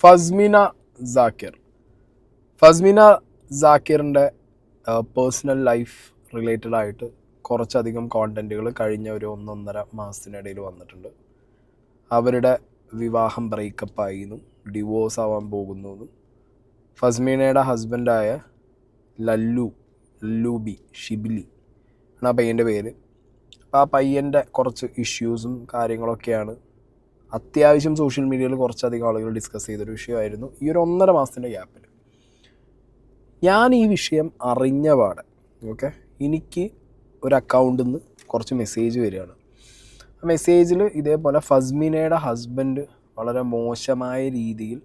ഫസ്മിന ജാക്കിർ. ഫസ്മിന ജാക്കിറിൻ്റെ personal life related ആയിട്ട് കുറച്ചധികം കോണ്ടൻറ്റുകൾ കഴിഞ്ഞ ഒരു 1.5 മാസത്തിനിടയിൽ വന്നിട്ടുണ്ട്. അവരുടെ വിവാഹം ബ്രേക്കപ്പായി എന്നും ഡിവോഴ്സ് ആവാൻ പോകുന്നു എന്നും ഫസ്മീനയുടെ ഹസ്ബൻഡായ ലല്ലൂബി ഷിബിലി ആണ് ആ പയ്യൻ്റെ പേര്. ആ പയ്യൻ്റെ കുറച്ച് ഇഷ്യൂസും കാര്യങ്ങളൊക്കെയാണ് അത്യാവശ്യം സോഷ്യൽ മീഡിയയിൽ കുറച്ചധികം ആളുകൾ ഡിസ്കസ് ചെയ്തൊരു വിഷയമായിരുന്നു ഈ ഒരു 1.5 മാസത്തിൻ്റെ ഗ്യാപ്പിൽ. ഞാൻ ഈ വിഷയം അറിഞ്ഞ പാടെ എനിക്ക് ഒരു അക്കൗണ്ടിൽ നിന്ന് കുറച്ച് മെസ്സേജ് വരികയാണ്. ആ മെസ്സേജിൽ ഇതേപോലെ ഫസ്മിനയുടെ ഹസ്ബൻഡ് വളരെ മോശമായ രീതിയിൽ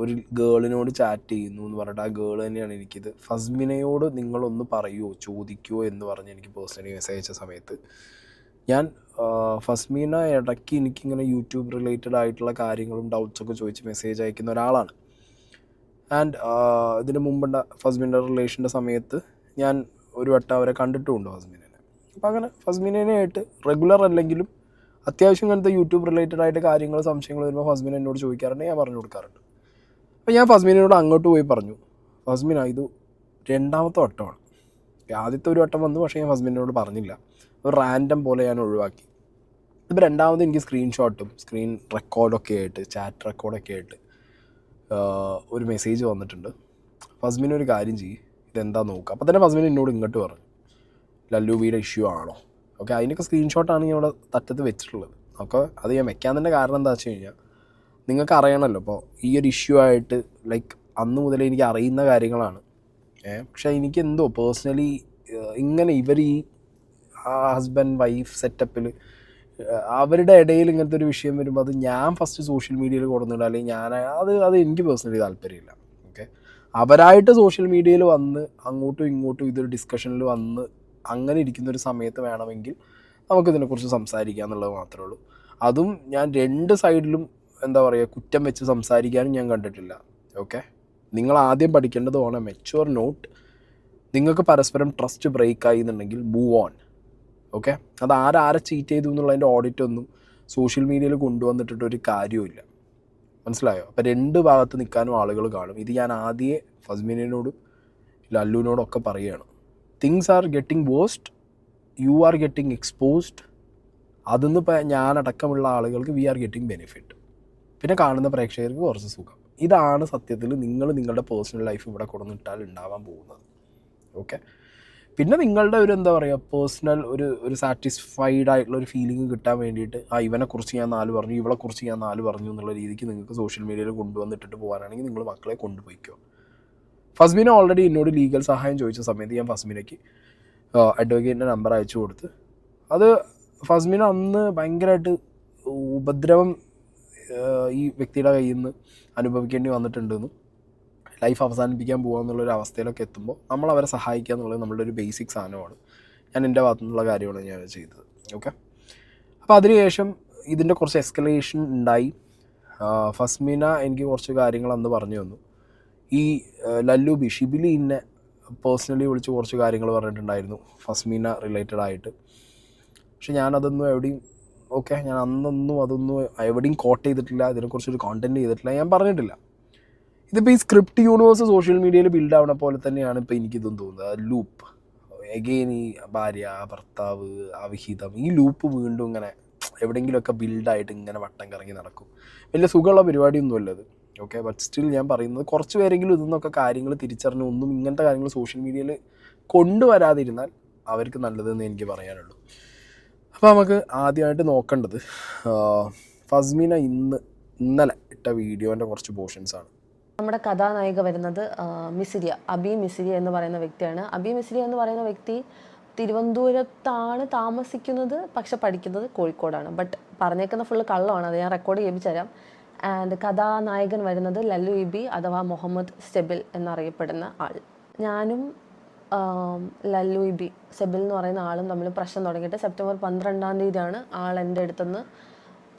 ഒരു ഗേളിനോട് ചാറ്റ് ചെയ്യുന്നു എന്ന് പറഞ്ഞിട്ട് ആ ഗേൾ തന്നെയാണ് എനിക്കിത് ഫസ്മിനയോട് നിങ്ങളൊന്ന് പറയുമോ ചോദിക്കുമോ എന്ന് പറഞ്ഞ് എനിക്ക് പേഴ്സണലി മെസ്സേജ് അയച്ച സമയത്ത് ഞാൻ ഫസ്മീന ഇടയ്ക്ക് എനിക്കിങ്ങനെ യൂട്യൂബ് റിലേറ്റഡ് ആയിട്ടുള്ള കാര്യങ്ങളും ഡൗട്ട്സൊക്കെ ചോദിച്ച് മെസ്സേജ് അയക്കുന്ന ഒരാളാണ്. ആൻഡ് ഇതിന് മുമ്പുണ്ട ഫസ്മീൻ്റെ റിലേഷൻ്റെ സമയത്ത് ഞാൻ ഒരു വട്ടം അവരെ കണ്ടിട്ടുമുണ്ട് ഫസ്മീനെ. അപ്പോൾ അങ്ങനെ ഫസ്മീനായിട്ട് റെഗുലർ അല്ലെങ്കിലും അത്യാവശ്യം ഇങ്ങനത്തെ യൂട്യൂബ് റിലേറ്റഡ് ആയിട്ട് കാര്യങ്ങൾ സംശയങ്ങൾ വരുമ്പോൾ ഫസ്മീന എന്നോട് ചോദിക്കാറുണ്ട്, ഞാൻ പറഞ്ഞു കൊടുക്കാറുണ്ട്. അപ്പോൾ ഞാൻ ഫസ്മീനോട് അങ്ങോട്ട് പോയി പറഞ്ഞു, ഫസ്മീന ഇത് 2ാമത്തെ വട്ടമാണ്. ആദ്യത്തെ ഒരു വട്ടം വന്നു, പക്ഷേ ഞാൻ ഫസ്മീനോട് പറഞ്ഞില്ല, ഒരു റാൻഡം പോലെ ഞാൻ ഒഴിവാക്കി. ഇപ്പോൾ 2ാമത് എനിക്ക് സ്ക്രീൻഷോട്ടും സ്ക്രീൻ റെക്കോർഡൊക്കെ ആയിട്ട് ചാറ്റ് റെക്കോർഡൊക്കെ ആയിട്ട് ഒരു മെസ്സേജ് വന്നിട്ടുണ്ട്. ഫസ്മീന ഒരു കാര്യം ചെയ്യും, ഇതെന്താ നോക്കുക. അപ്പോൾ തന്നെ ഫസ്മീന എന്നോട് ഇങ്ങോട്ട് പറഞ്ഞു, ലല്ലൂബിയുടെ ഇഷ്യൂ ആണോ? അതിനൊക്കെ സ്ക്രീൻഷോട്ടാണ് ഞാൻ ഇവിടെ തറ്റത്ത് വെച്ചിട്ടുള്ളത്. അത് ഞാൻ വെക്കാൻ തന്നെ കാരണം എന്താ വെച്ച് കഴിഞ്ഞാൽ നിങ്ങൾക്ക് അറിയണമല്ലോ. അപ്പോൾ ഈ ഒരു ഇഷ്യൂ ആയിട്ട് ലൈക്ക് അന്ന് മുതലേ എനിക്ക് അറിയുന്ന കാര്യങ്ങളാണ്. പക്ഷേ എനിക്ക് എന്തോ പേഴ്സണലി ഇങ്ങനെ ഇവർ ഈ ഹസ്ബൻഡ് വൈഫ് സെറ്റപ്പിൽ അവരുടെ ഇടയിൽ ഇങ്ങനത്തെ ഒരു വിഷയം വരുമ്പോൾ അത് ഞാൻ ഫസ്റ്റ് സോഷ്യൽ മീഡിയയിൽ കൊടുക്കുന്നുണ്ട്, അല്ലെങ്കിൽ അത് എനിക്ക് പേഴ്സണലി താല്പര്യമില്ല. അവരായിട്ട് സോഷ്യൽ മീഡിയയിൽ വന്ന് അങ്ങോട്ടും ഇങ്ങോട്ടും ഇതൊരു ഡിസ്കഷനിൽ വന്ന് അങ്ങനെ ഇരിക്കുന്നൊരു സമയത്ത് വേണമെങ്കിൽ നമുക്കിതിനെക്കുറിച്ച് സംസാരിക്കുക എന്നുള്ളത് മാത്രമേ ഉള്ളൂ. അതും ഞാൻ 2 സൈഡിലും എന്താ പറയുക കുറ്റം വെച്ച് സംസാരിക്കാനും ഞാൻ കണ്ടിട്ടില്ല. നിങ്ങൾ ആദ്യം പഠിക്കേണ്ടത് ഓൺ എ മെച്യൂർ നോട്ട്, നിങ്ങൾക്ക് പരസ്പരം ട്രസ്റ്റ് ബ്രേക്ക് ആയി എന്നുണ്ടെങ്കിൽ മൂവ് ഓൺ. അത് ആരെ ചീറ്റ് ചെയ്തു എന്നുള്ളതിൻ്റെ ഓഡിറ്റൊന്നും സോഷ്യൽ മീഡിയയിൽ കൊണ്ടുവന്നിട്ടിട്ട് ഒരു കാര്യവുമില്ല, മനസ്സിലായോ? അപ്പോൾ 2 ഭാഗത്ത് നിൽക്കാനും ആളുകൾ കാണും. ഇത് ഞാൻ ആദ്യമേ ഫസ്മീനോടും ലല്ലുവിനോടും ഒക്കെ പറയുകയാണ്. Things are getting worst, you are getting exposed. അതൊന്നും ഇപ്പോൾ ഞാനടക്കമുള്ള ആളുകൾക്ക് വി ആർ ഗെറ്റിംഗ് ബെനിഫിറ്റ്, പിന്നെ കാണുന്ന പ്രേക്ഷകർക്ക് കുറച്ച് സുഖം. ഇതാണ് സത്യത്തിൽ നിങ്ങൾ നിങ്ങളുടെ പേഴ്സണൽ ലൈഫ് ഇവിടെ കൊടുന്നിട്ടാൽ ഉണ്ടാവാൻ പോകുന്നത്. പിന്നെ നിങ്ങളുടെ ഒരു എന്താ പറയുക പേഴ്സണൽ ഒരു സാറ്റിസ്ഫൈഡ് ആയിട്ടുള്ള ഒരു ഫീലിംഗ് കിട്ടാൻ വേണ്ടിയിട്ട് ഇവനെക്കുറിച്ച് ഞാൻ 4 പറഞ്ഞു, ഇവളെക്കുറിച്ച് ഞാൻ 4 പറഞ്ഞു എന്നുള്ള രീതിക്ക് നിങ്ങൾക്ക് സോഷ്യൽ മീഡിയയിൽ കൊണ്ടുവന്നിട്ടിട്ട് പോകാനാണെങ്കിൽ നിങ്ങൾ മക്കളെ കൊണ്ടുപോയിക്കോ. ഫസ്മീന ഓൾറെഡി എന്നോട് ലീഗൽ സഹായം ചോദിച്ച സമയത്ത് ഞാൻ ഫസ്മീനയ്ക്ക് അഡ്വക്കേറ്റിൻ്റെ നമ്പർ അയച്ചു കൊടുത്ത്. അത് ഫസ്മീന അന്ന് ഭയങ്കരമായിട്ട് ഉപദ്രവം ഈ വ്യക്തിയുടെ കയ്യിൽ നിന്ന് അനുഭവിക്കേണ്ടി വന്നിട്ടുണ്ടെന്നും ലൈഫ് അവസാനിപ്പിക്കാൻ പോകുക എന്നുള്ളൊരു അവസ്ഥയിലൊക്കെ എത്തുമ്പോൾ നമ്മൾ അവരെ സഹായിക്കുക എന്നുള്ളത് നമ്മളുടെ ഒരു ബേസിക് സാധനമാണ്. ഞാൻ എൻ്റെ ഭാഗത്തു നിന്നുള്ള കാര്യമാണ് ഞാൻ ചെയ്തത്. അപ്പോൾ അതിനുശേഷം ഇതിൻ്റെ കുറച്ച് എസ്കലേഷൻ ഉണ്ടായി. ഫസ്മീന എനിക്ക് കുറച്ച് കാര്യങ്ങൾ അന്ന് പറഞ്ഞു തന്നു. ഈ ലല്ലൂബി ഷിബിലി എന്നെ പേഴ്സണലി വിളിച്ച് കുറച്ച് കാര്യങ്ങൾ പറഞ്ഞിട്ടുണ്ടായിരുന്നു ഫസ്മീന റിലേറ്റഡ് ആയിട്ട്. പക്ഷെ ഞാനതൊന്നും എവിടെയും ഞാൻ അതൊന്നും എവിടെയും കോട്ട് ചെയ്തിട്ടില്ല, ഇതിനെക്കുറിച്ചൊരു കോണ്ടൻറ്റ് ചെയ്തിട്ടില്ല, ഞാൻ പറഞ്ഞിട്ടില്ല. ഇതിപ്പോൾ ഈ സ്ക്രിപ്റ്റ് യൂണിവേഴ്സ് സോഷ്യൽ മീഡിയയിൽ ബിൽഡ് ആവണ പോലെ തന്നെയാണ് ഇപ്പോൾ എനിക്കിതും തോന്നുന്നത്. ലൂപ്പ് എഗെയിൻ ഈ ഭാര്യ ഭർത്താവ് അവിഹിതം, ഈ ലൂപ്പ് വീണ്ടും ഇങ്ങനെ എവിടെയെങ്കിലുമൊക്കെ ബിൽഡായിട്ട് ഇങ്ങനെ വട്ടം കറങ്ങി നടക്കും. വലിയ സുഖമുള്ള പരിപാടിയൊന്നുമല്ല അത്. ബട്ട് സ്റ്റിൽ ഞാൻ പറയുന്നത് കുറച്ച് പേരെങ്കിലും ഇതിന്നൊക്കെ കാര്യങ്ങൾ തിരിച്ചറിഞ്ഞ് ഒന്നും ഇങ്ങനത്തെ കാര്യങ്ങൾ സോഷ്യൽ മീഡിയയിൽ കൊണ്ടുവരാതിരുന്നാൽ അവർക്ക് നല്ലതെന്ന് എനിക്ക് പറയാനുള്ളൂ. അപ്പോൾ നമുക്ക് ആദ്യമായിട്ട് നോക്കേണ്ടത് ഫസ്മീന ഇന്നലെ ഇട്ട വീഡിയോൻ്റെ കുറച്ച് പോർഷൻസാണ്. നമ്മുടെ കഥാനായിക വരുന്നത് മിസിരിയ, അബി മിസിരിയ എന്ന് പറയുന്ന വ്യക്തിയാണ്. അബി മിസിരിയ എന്ന് പറയുന്ന വ്യക്തി തിരുവനന്തപുരത്താണ് താമസിക്കുന്നത്, പക്ഷെ പഠിക്കുന്നത് കോഴിക്കോടാണ്. ബട്ട് പറഞ്ഞേക്കുന്ന ഫുള്ള് കള്ളമാണ്, അത് ഞാൻ റെക്കോർഡ് ചെയ്യിപ്പിച്ചു തരാം. ആൻഡ് കഥാനായകൻ വരുന്നത് ലല്ലു ഇബി അഥവാ മുഹമ്മദ് സെബിൽ എന്നറിയപ്പെടുന്ന ആൾ. ഞാനും ലല്ലു ഇബി സെബിൽ എന്ന് പറയുന്ന ആളും തമ്മിൽ പ്രശ്നം തുടങ്ങിയിട്ട് സെപ്റ്റംബർ 12-ാം തീയതിയാണ് ആൾ എൻ്റെ അടുത്തുനിന്ന്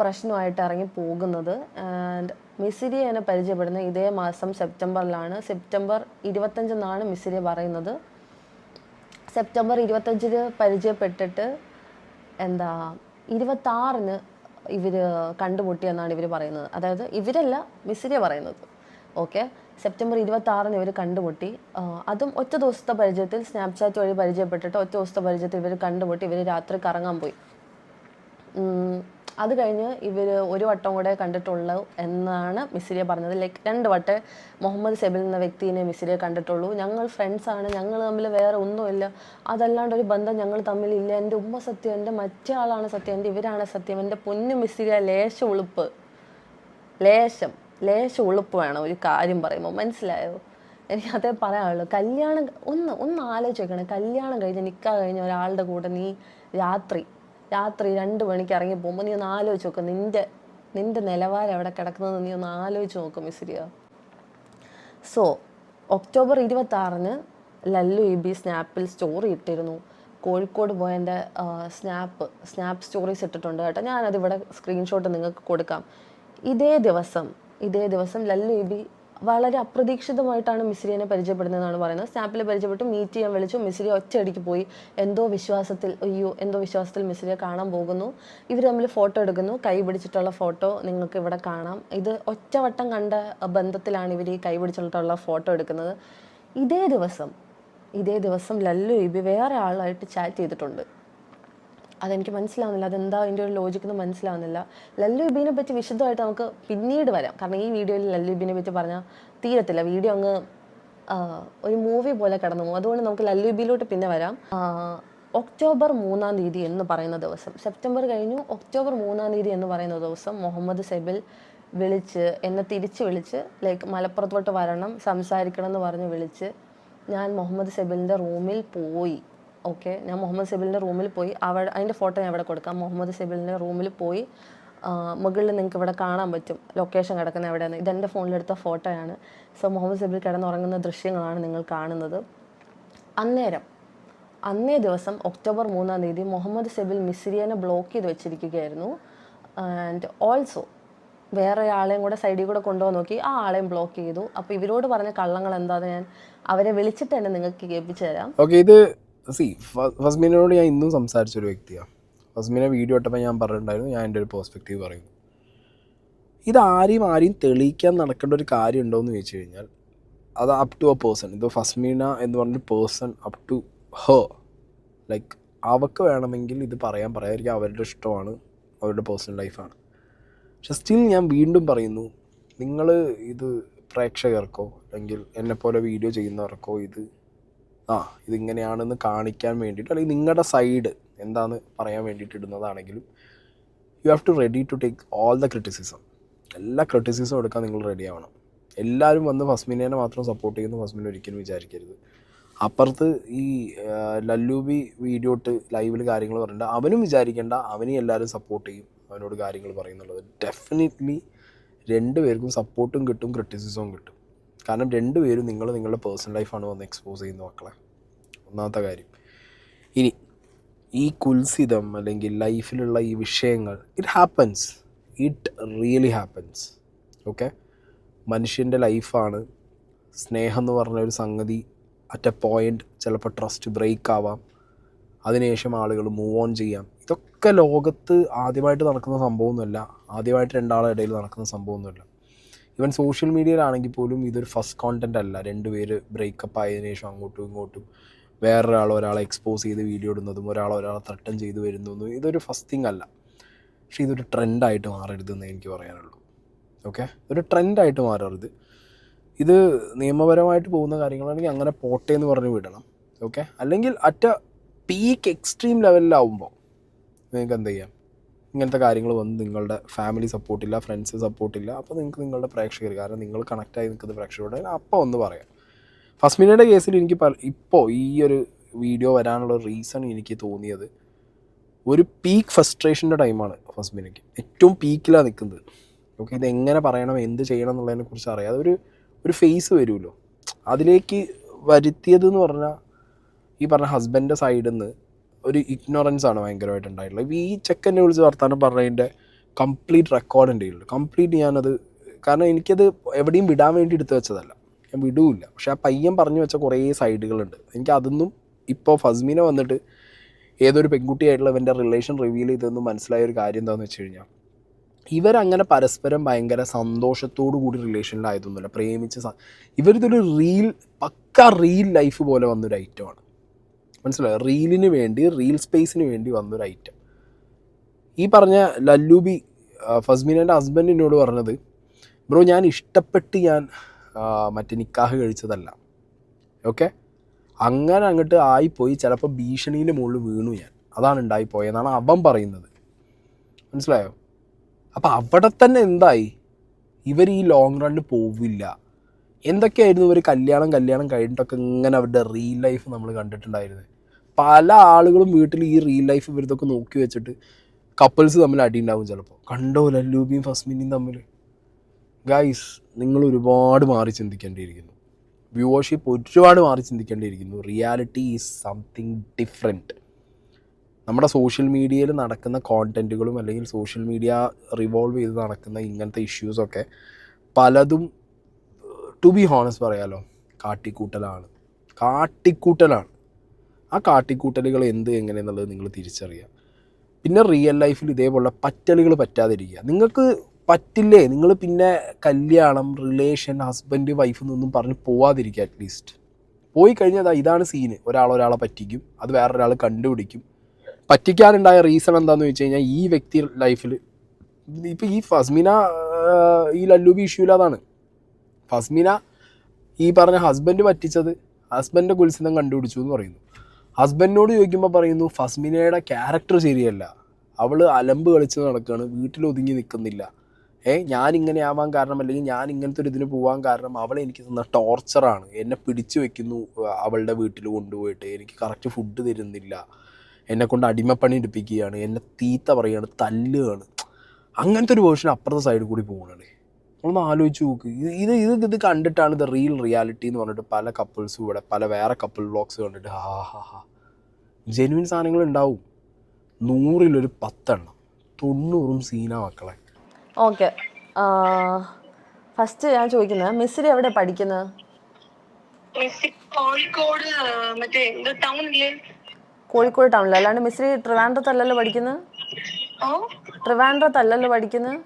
പ്രശ്നമായിട്ട് ഇറങ്ങി പോകുന്നത്. ആൻഡ് മിസിരിയ എന്നെ പരിചയപ്പെടുന്നത് ഇതേ മാസം സെപ്റ്റംബറിലാണ്. സെപ്റ്റംബർ 25 മിസിരിയ പറയുന്നത്. സെപ്റ്റംബർ 25 പരിചയപ്പെട്ടിട്ട് 26 ഇവർ കണ്ടുമുട്ടിയെന്നാണ് ഇവർ പറയുന്നത്. അതായത് ഇവരല്ല, മിസിരിയ പറയുന്നത്. ഓക്കെ, സെപ്റ്റംബർ 26 ഇവർ കണ്ടുമുട്ടി. അതും ഒറ്റ ദിവസത്തെ പരിചയത്തിൽ, സ്നാപ്ചാറ്റ് വഴി പരിചയപ്പെട്ടിട്ട് ഒറ്റ ദിവസത്തെ പരിചയത്തിൽ ഇവർ കണ്ടുമുട്ടി. ഇവർ രാത്രി കറങ്ങാൻ പോയി. അത് കഴിഞ്ഞ് ഇവർ ഒരു വട്ടം കൂടെ കണ്ടിട്ടുള്ളൂ എന്നാണ് മിസിരിയ പറഞ്ഞത്. ലൈക്ക് 2 വട്ടം മുഹമ്മദ് സെബിൽ എന്ന വ്യക്തിനെ മിസിരിയ കണ്ടിട്ടുള്ളൂ. ഞങ്ങൾ ഫ്രണ്ട്സാണ്, ഞങ്ങൾ തമ്മിൽ വേറെ ഒന്നുമില്ല, അതല്ലാണ്ട് ഒരു ബന്ധം ഞങ്ങൾ തമ്മിലില്ല, എൻ്റെ ഉമ്മ സത്യം, എൻ്റെ മറ്റേ ആളാണ് സത്യം, എൻ്റെ ഇവരാണ് സത്യം, എൻ്റെ പൊന്നു മിസിരിയ ലേശം ഉളുപ്പ്, ലേശം ഉളുപ്പ് വേണം ഒരു കാര്യം പറയുമ്പോൾ, മനസ്സിലായോ? എനിക്ക് അതേ പറയാനുള്ളൂ. കല്യാണം ഒന്ന് ആലോചിച്ച് നോക്കണം. കല്യാണം കഴിഞ്ഞ് നിക്കാഹ് കഴിഞ്ഞ ഒരാളുടെ കൂടെ നീ രാത്രി 2 മണിക്ക് ഇറങ്ങി പോകുമ്പോൾ നീ ഒന്ന് ആലോചിച്ച് നോക്കും, നിന്റെ നിലവാരം എവിടെ കിടക്കുന്നത് നീ ഒന്ന് ആലോചിച്ച് നോക്കും മിസിരിയ. സോ ഒക്ടോബർ 26 ലല്ലു ഇബി സ്നാപ്പിൽ സ്റ്റോറി ഇട്ടിരുന്നു. കോഴിക്കോട് പോയതിൻ്റെ സ്നാപ്പ് സ്റ്റോറീസ് ഇട്ടിട്ടുണ്ട് കേട്ടോ. ഞാനതിവിടെ സ്ക്രീൻഷോട്ട് നിങ്ങൾക്ക് കൊടുക്കാം. ഇതേ ദിവസം ലല്ലു ഇബി വളരെ അപ്രതീക്ഷിതമായിട്ടാണ് മിസിരിയനെ പരിചയപ്പെടുന്നതെന്നാണ് പറയുന്നത്. സ്നാപ്പിൽ പരിചയപ്പെട്ടു, മീറ്റ് ചെയ്യാൻ വിളിച്ചു. മിസിരിയ ഒറ്റയടിക്ക് പോയി. എന്തോ വിശ്വാസത്തിൽ മിസിരിയ കാണാൻ പോകുന്നു. ഇവർ തമ്മിൽ ഫോട്ടോ എടുക്കുന്നു. കൈ പിടിച്ചിട്ടുള്ള ഫോട്ടോ നിങ്ങൾക്ക് ഇവിടെ കാണാം. ഇത് ഒറ്റവട്ടം കണ്ട ബന്ധത്തിലാണ് ഇവർ ഈ കൈ പിടിച്ചിട്ടുള്ള ഫോട്ടോ എടുക്കുന്നത്. ഇതേ ദിവസം ലല്ലു ഇബി വേറെ ആളായിട്ട് ചാറ്റ് ചെയ്തിട്ടുണ്ട്. അതെനിക്ക് മനസ്സിലാവുന്നില്ല, അതെന്താ അതിൻ്റെ ഒരു ലോജിക്ക് എന്ന് മനസ്സിലാവുന്നില്ല. ലല്ലു ഇബിനെ പറ്റി വിശദമായിട്ട് നമുക്ക് പിന്നീട് വരാം. കാരണം ഈ വീഡിയോയിൽ ലല്ലു ഇബിനെ പറ്റി പറഞ്ഞാൽ തീരത്തില്ല. വീഡിയോ അങ്ങ് ഒരു മൂവി പോലെ കിടന്നു പോകും. അതുകൊണ്ട് നമുക്ക് ലല്ലു ഇബിയിലോട്ട് പിന്നെ വരാം. ഒക്ടോബർ 3 എന്ന് പറയുന്ന ദിവസം, സെപ്റ്റംബർ കഴിഞ്ഞു, ഒക്ടോബർ 3 എന്ന് പറയുന്ന ദിവസം മുഹമ്മദ് സെബിൽ എന്നെ തിരിച്ച് വിളിച്ച് ലൈക്ക് മലപ്പുറത്തോട്ട് വരണം, സംസാരിക്കണം എന്ന് പറഞ്ഞ് വിളിച്ച് ഞാൻ മുഹമ്മദ് സെബിലിൻ്റെ റൂമിൽ പോയി. ഓക്കെ, ഞാൻ മുഹമ്മദ് സെബിലിൻ്റെ റൂമിൽ പോയി. അതിൻ്റെ ഫോട്ടോ ഞാൻ ഇവിടെ കൊടുക്കാം. മുഹമ്മദ് സെബിലിൻ്റെ റൂമിൽ പോയി. മുകളിൽ നിങ്ങൾക്ക് ഇവിടെ കാണാൻ പറ്റും ലൊക്കേഷൻ കിടക്കുന്ന എവിടെയാണ്. ഇതെൻ്റെ ഫോണിലെടുത്ത ഫോട്ടോയാണ്. സോ മുഹമ്മദ് സെബിൽ കിടന്നുറങ്ങുന്ന ദൃശ്യങ്ങളാണ് നിങ്ങൾ കാണുന്നത്. അന്നേ ദിവസം ഒക്ടോബർ 3 മുഹമ്മദ് സെബിൽ മിസിരിയനെ ബ്ലോക്ക് ചെയ്ത് വെച്ചിരിക്കുകയായിരുന്നു. ആൻഡ് ഓൾസോ വേറെ ആളെയും കൂടെ സൈഡിൽ കൂടെ കൊണ്ടുപോകാൻ നോക്കി, ആ ആളെയും ബ്ലോക്ക് ചെയ്തു. അപ്പോൾ ഇവരോട് പറഞ്ഞ കള്ളങ്ങൾ എന്താണെന്ന് ഞാൻ അവരെ വിളിച്ചിട്ട് തന്നെ നിങ്ങൾക്ക് കേൾപ്പിച്ചു തരാം. ഓക്കെ, ഇത് ഫസ്മിനോട് ഞാൻ ഇന്നും സംസാരിച്ചൊരു വ്യക്തിയാണ്. ഫസ്മിനെ വീഡിയോ ഇട്ടപ്പോൾ ഞാൻ പറഞ്ഞിട്ടുണ്ടായിരുന്നു, ഞാൻ എൻ്റെ ഒരു പെർസ്പെക്റ്റീവ് പറയുന്നു. ഇത് ആരെയും തെളിയിക്കാൻ നടക്കേണ്ട ഒരു കാര്യം ഉണ്ടോ എന്ന് ചോദിച്ചു കഴിഞ്ഞാൽ അത് അപ് ടു എ പേഴ്സൺ. ഇത് ഫസ്മീന എന്ന് പറഞ്ഞൊരു person up to her, like അവർക്ക് വേണമെങ്കിൽ ഇത് പറയാതിരിക്കും, അവരുടെ ഇഷ്ടമാണ്, അവരുടെ പേഴ്സണൽ ലൈഫാണ്. പക്ഷെ സ്റ്റിൽ ഞാൻ വീണ്ടും പറയുന്നു, നിങ്ങൾ ഇത് പ്രേക്ഷകർക്കോ അല്ലെങ്കിൽ എന്നെപ്പോലെ വീഡിയോ ചെയ്യുന്നവർക്കോ ഇതിങ്ങനെയാണെന്ന് കാണിക്കാൻ വേണ്ടിയിട്ട് അല്ലെങ്കിൽ നിങ്ങളുടെ സൈഡ് എന്താണെന്ന് പറയാൻ വേണ്ടിയിട്ട് ഇടുന്നതാണെങ്കിലും you have to ready to take all the criticism. എല്ലാ ക്രിറ്റിസിസം എടുക്കാൻ നിങ്ങൾ റെഡി ആവണം. എല്ലാവരും വന്ന് ഫസ്മിനെ മാത്രം സപ്പോർട്ട് ചെയ്യുന്നു ഫസ്മിനെ ഒരിക്കലും വിചാരിക്കരുത്. അപ്പുറത്ത് ഈ ലല്ലൂബി വീഡിയോ ഇട്ട് ലൈവിൽ കാര്യങ്ങൾ പറഞ്ഞിട്ട് അവനും വിചാരിക്കേണ്ട അവനെ എല്ലാവരും സപ്പോർട്ട് ചെയ്യും, അവനോട് കാര്യങ്ങൾ പറയുന്നുള്ളത്. ഡെഫിനറ്റ്ലി 2 പേർക്കും സപ്പോർട്ടും കിട്ടും, ക്രിറ്റിസിസവും കിട്ടും. കാരണം 2 പേരും നിങ്ങളുടെ പേഴ്സണൽ ലൈഫാണ് വന്ന് എക്സ്പോസ് ചെയ്യുന്ന മക്കളെ, ഒന്നാമത്തെ കാര്യം. ഇനി ഈ കുൽസിതം അല്ലെങ്കിൽ ലൈഫിലുള്ള ഈ വിഷയങ്ങൾ ഇറ്റ് റിയലി ഹാപ്പൻസ്. ഓക്കെ, മനുഷ്യൻ്റെ ലൈഫാണ്. സ്നേഹം എന്ന് പറഞ്ഞ ഒരു സംഗതി അറ്റ് എ പോയിൻ്റ് ചിലപ്പോൾ ട്രസ്റ്റ് ബ്രേക്ക് ആവാം, അതിനുശേഷം ആളുകൾ മൂവ് ഓൺ ചെയ്യാം. ഇതൊക്കെ ലോകത്ത് ആദ്യമായിട്ട് നടക്കുന്ന സംഭവമൊന്നുമല്ല, ആദ്യമായിട്ട് 2 ആളുടെ ഇടയിൽ നടക്കുന്ന സംഭവമൊന്നുമല്ല. ഈവൻ സോഷ്യൽ മീഡിയയിലാണെങ്കിൽ പോലും ഇതൊരു ഫസ്റ്റ് കോണ്ടന്റ് അല്ല. 2 പേര് ബ്രേക്കപ്പ് ആയതിനു ശേഷം അങ്ങോട്ടും ഇങ്ങോട്ടും ഒരാളെ എക്സ്പോസ് ചെയ്ത് വീഡിയോ ഇടുന്നതും ഒരാളെ ത്രട്ടൻ ചെയ്ത് വരുന്നതും ഇതൊരു ഫസ്റ്റ് തിങ് അല്ല. പക്ഷേ ഇതൊരു ട്രെൻഡായിട്ട് മാറരുതെന്ന് എനിക്ക് പറയാനുള്ളൂ. ഓക്കെ, ഒരു ട്രെൻഡായിട്ട് മാറരുത്. ഇത് നിയമപരമായിട്ട് പോകുന്ന കാര്യങ്ങളാണെങ്കിൽ അങ്ങനെ പോട്ടെ എന്ന് പറഞ്ഞ് വിടണം. ഓക്കെ, അല്ലെങ്കിൽ അറ്റ് പീക്ക് എക്സ്ട്രീം ലെവലിലാവുമ്പോൾ നിങ്ങൾക്ക് എന്ത് ചെയ്യാം, ഇങ്ങനത്തെ കാര്യങ്ങൾ വന്ന് നിങ്ങളുടെ ഫാമിലി സപ്പോർട്ടില്ല, ഫ്രണ്ട്സ് സപ്പോർട്ടില്ല, അപ്പോൾ നിങ്ങൾക്ക് നിങ്ങളുടെ പ്രേക്ഷകർ, കാരണം നിങ്ങൾ കണക്റ്റായി നിൽക്കുന്ന പ്രേക്ഷകരോട് അപ്പോൾ ഒന്ന് പറയാം. ഫസ്മിനയുടെ കേസിൽ എനിക്ക് ഇപ്പോൾ ഈ ഒരു വീഡിയോ വരാനുള്ള റീസൺ എനിക്ക് തോന്നിയത് ഒരു പീക്ക് ഫ്രസ്ട്രേഷൻ്റെ ടൈമാണ് ഫസ്മിനയ്ക്ക്. ഏറ്റവും പീക്കിലാണ് നിൽക്കുന്നത്. ഓക്കെ, ഇതെങ്ങനെ പറയണം, എന്ത് ചെയ്യണം എന്നുള്ളതിനെ കുറിച്ച് അറിയാതെ ഒരു ഫേസ് വരുമല്ലോ, അതിലേക്ക് വരുത്തിയതെന്ന് പറഞ്ഞാൽ ഈ പറഞ്ഞ ഹസ്ബൻഡിൻ്റെ സൈഡിൽ നിന്ന് ഒരു ഇഗ്നോറൻസ് ആണ് ഭയങ്കരമായിട്ട് ഉണ്ടായിട്ടുള്ളത്. ഈ ചെക്കനെ വിളിച്ച് വർത്താനം പറഞ്ഞതിൻ്റെ കംപ്ലീറ്റ് റെക്കോർഡ് എൻ്റെ കയ്യിലുണ്ട്. കംപ്ലീറ്റ് ഞാനത്, കാരണം എനിക്കത് എവിടെയും വിടാൻ വേണ്ടി എടുത്തു വെച്ചതല്ല, ഞാൻ വിടൂല്ല. പക്ഷേ ആ പയ്യൻ പറഞ്ഞു വെച്ച കുറേ സൈഡുകളുണ്ട്. എനിക്ക് അതൊന്നും ഇപ്പോൾ ഫസ്മിന വന്നിട്ട് ഏതൊരു പെൺകുട്ടിയായിട്ടുള്ള അവൻ്റെ റിലേഷൻ റിവീൽ ചെയ്തതെന്ന് മനസ്സിലായ ഒരു കാര്യം എന്താണെന്ന് വെച്ച് കഴിഞ്ഞാൽ ഇവരങ്ങനെ പരസ്പരം ഭയങ്കര സന്തോഷത്തോടു കൂടി റിലേഷനിലായതൊന്നുമില്ല, പ്രേമിച്ച് ഇവരിതൊരു പക്ക റീൽ ലൈഫ് പോലെ വന്നൊരു ഐറ്റമാണ്. മനസ്സിലായോ? റീലിന് വേണ്ടി, റീൽ സ്പേസിന് വേണ്ടി വന്നൊരു ഐറ്റം. ഈ പറഞ്ഞ ലല്ലൂബി ഫസ്മീനൻ്റെ ഹസ്ബൻഡ് എന്നോട് പറഞ്ഞത്, ബ്രോ ഞാൻ ഇഷ്ടപ്പെട്ട് മറ്റേ നിക്കാഹ് കഴിച്ചതല്ല, ഓക്കെ, അങ്ങനെ അങ്ങോട്ട് ആയിപ്പോയി, ചിലപ്പോൾ ഭീഷണീൻ്റെ മുകളിൽ വീണു ഞാൻ, അതാണ് ഉണ്ടായിപ്പോയെന്നാണ് അവൻ പറയുന്നത്. മനസ്സിലായോ? അപ്പോൾ അവിടെ തന്നെ എന്തായി, ഇവർ ഈ ലോങ് റണ്ണിൽ പോവില്ല. എന്തൊക്കെയായിരുന്നു ഇവർ കല്യാണം കഴിഞ്ഞിട്ടൊക്കെ ഇങ്ങനെ അവരുടെ റീൽ ലൈഫ് നമ്മൾ കണ്ടിട്ടുണ്ടായിരുന്നത്. പല ആളുകളും വീട്ടിൽ ഈ റീൽ ലൈഫ് ഇവരിതൊക്കെ നോക്കി വെച്ചിട്ട് കപ്പിൾസ് തമ്മിൽ അടിയുണ്ടാവും ചിലപ്പോൾ. കണ്ടോ ലല്ലൂബിയും ഫസ്മിനിയും തമ്മിൽ. ഗൈസ്, നിങ്ങൾ ഒരുപാട് മാറി ചിന്തിക്കേണ്ടിയിരിക്കുന്നു. വ്യൂവർഷിപ്പ് ഒരുപാട് മാറി ചിന്തിക്കേണ്ടിയിരിക്കുന്നു. Reality is something different. നമ്മുടെ സോഷ്യൽ മീഡിയയിൽ നടക്കുന്ന കോണ്ടൻറ്റുകളും അല്ലെങ്കിൽ സോഷ്യൽ മീഡിയ റിവോൾവ് ചെയ്ത് നടക്കുന്ന ഇങ്ങനത്തെ ഇഷ്യൂസൊക്കെ പലതും ടു ബി ഹോണസ്റ്റ് പറയാലോ കാട്ടിക്കൂട്ടലാണ്. ആ കാട്ടിക്കൂട്ടലുകൾ എങ്ങനെയെന്നുള്ളത് നിങ്ങൾ തിരിച്ചറിയുക. പിന്നെ റിയൽ ലൈഫിൽ ഇതേപോലെ പറ്റലുകൾ പറ്റാതിരിക്കുക. നിങ്ങൾക്ക് പറ്റില്ലേ, നിങ്ങൾ പിന്നെ കല്യാണം, റിലേഷൻ, ഹസ്ബൻഡ്, വൈഫ് എന്നൊന്നും പറഞ്ഞ് പോവാതിരിക്കുക. അറ്റ്ലീസ്റ്റ് പോയി കഴിഞ്ഞാൽ ഇതാണ് സീന്. ഒരാളെ പറ്റിക്കും, അത് വേറൊരാൾ കണ്ടുപിടിക്കും. പറ്റിക്കാനുണ്ടായ റീസൺ എന്താണെന്ന് വെച്ച് കഴിഞ്ഞാൽ ഈ വ്യക്തി ലൈഫിൽ ഇപ്പോൾ ഈ ഫസ്മിന ഈ ലല്ലൂബി ഇഷ്യൂവിൽ അതാണ്. ഫസ്മിന ഈ പറഞ്ഞ ഹസ്ബൻഡ് പറ്റിച്ചത്, ഹസ്ബൻഡിൻ്റെ കുൽസിതം കണ്ടുപിടിച്ചു എന്ന് പറയുന്നു. ഹസ്ബൻഡിനോട് ചോദിക്കുമ്പോൾ പറയുന്നു ഫസ്മിനയുടെ ക്യാരക്ടർ ശരിയല്ല, അവൾ അലമ്പ് കളിച്ച് നടക്കുകയാണ്, വീട്ടിൽ ഒതുങ്ങി നിൽക്കുന്നില്ല. ഞാനിങ്ങനെ ആവാൻ കാരണം, അല്ലെങ്കിൽ ഞാൻ ഇങ്ങനത്തെ ഒരു ഇതിന് പോകാൻ കാരണം അവളെ എനിക്ക് തന്ന ടോർച്ചറാണ്, എന്നെ പിടിച്ചു വെക്കുന്നു അവളുടെ വീട്ടിൽ കൊണ്ടുപോയിട്ട്, എനിക്ക് കറക്റ്റ് ഫുഡ് തരുന്നില്ല, എന്നെക്കൊണ്ട് അടിമപ്പണി എടുപ്പിക്കുകയാണ്, എന്നെ തീത്ത പറയുകയാണ്, തല്ലുകയാണ്. അങ്ങനത്തെ ഒരു വേർഷൻ അപ്പുറത്തെ സൈഡിൽ കൂടി പോകുകയാണ്. ഒന്ന് ആലോചിച്ച് നോക്ക്. ഇത് കണ്ടിട്ടാണ് ഇത് റിയൽ റിയാലിറ്റി എന്ന് പറഞ്ഞിട്ട് പല കപ്പിൾസും ഇവിടെ പല വേറെ കപ്പിൾ വ്ളോഗ്സ് കണ്ടിട്ട് ജെന്യുവിൻ സാധനങ്ങൾ ഉണ്ടാവും. 100-ൽ 10 90 സീന മക്കളെ. ഓക്കെ, ഫസ്റ്റ് ഞാൻ ചോദിക്കുന്നത്, മിസ്രി എവിടെ പഠിക്കുന്നത്? കോഴിക്കോട് ടൗണിൽ, അല്ലാണ്ട് മിസ്രി ട്രിവാൻഡ്രത്തല്ലല്ലോ പഠിക്കുന്നത്? ട്രിവാൻഡ്രത്തല്ലല്ലോ പഠിക്കുന്നത്?